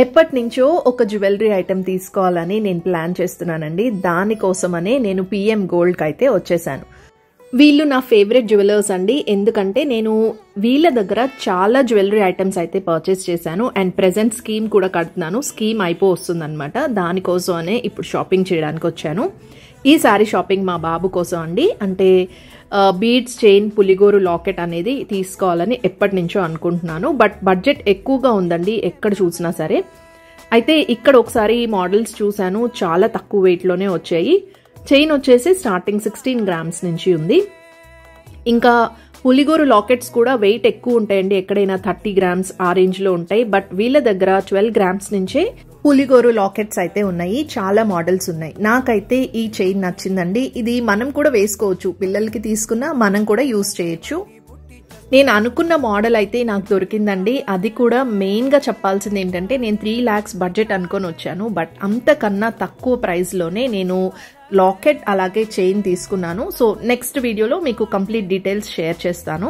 ఎప్పటి నుంచో ఒక జ్యువెలరీ ఐటెం తీసుకోవాలని నేను ప్లాన్ చేస్తున్నానండి. దానికోసమనే నేను పిఎం గోల్డ్కి అయితే వచ్చేసాను. వీళ్ళు నా ఫేవరెట్ జ్యువెలర్స్ అండి. ఎందుకంటే నేను వీళ్ళ దగ్గర చాలా జ్యువెలరీ ఐటమ్స్ అయితే పర్చేస్ చేశాను అండ్ ప్రెజెంట్ స్కీమ్ కూడా కడుతున్నాను. స్కీమ్ వస్తుందన్నమాట. దానికోసమనే ఇప్పుడు షాపింగ్ చేయడానికి వచ్చాను. ఈసారి షాపింగ్ మా బాబు కోసం అండి. అంటే బీడ్స్ చైన్ పులిగోరు లాకెట్ అనేది తీసుకోవాలని ఎప్పటి నుంచో అనుకుంటున్నాను. బట్ బడ్జెట్ ఎక్కువగా ఉందండి ఎక్కడ చూసినా సరే. అయితే ఇక్కడ ఒకసారి మోడల్స్ చూశాను, చాలా తక్కువ వెయిట్లోనే వచ్చాయి. చైన్ వచ్చేసి స్టార్టింగ్ 16 grams నుంచి ఉంది. ఇంకా పులిగోరు లాకెట్స్ కూడా వెయిట్ ఎక్కువ ఉంటాయండి. ఎక్కడైనా 30 grams ఆ రేంజ్లో ఉంటాయి. బట్ వీళ్ళ దగ్గర 12 grams నుంచే పులిగోరు లాకెట్స్ అయితే ఉన్నాయి. చాలా మోడల్స్ ఉన్నాయి. నాకైతే ఈ చైన్ నచ్చిందండి. ఇది మనం కూడా వేసుకోవచ్చు, పిల్లలకి తీసుకున్నా మనం కూడా యూజ్ చేయొచ్చు. నేను అనుకున్న మోడల్ అయితే నాకు దొరికిందండి. అది కూడా మెయిన్గా చెప్పాల్సింది ఏంటంటే నేను 3 lakhs బడ్జెట్ అనుకొని వచ్చాను. బట్ అంతకన్నా తక్కువ ప్రైస్లోనే నేను లాకెట్ అలాగే చైన్ తీసుకున్నాను. సో నెక్స్ట్ వీడియోలో మీకు కంప్లీట్ డీటెయిల్స్ షేర్ చేస్తాను.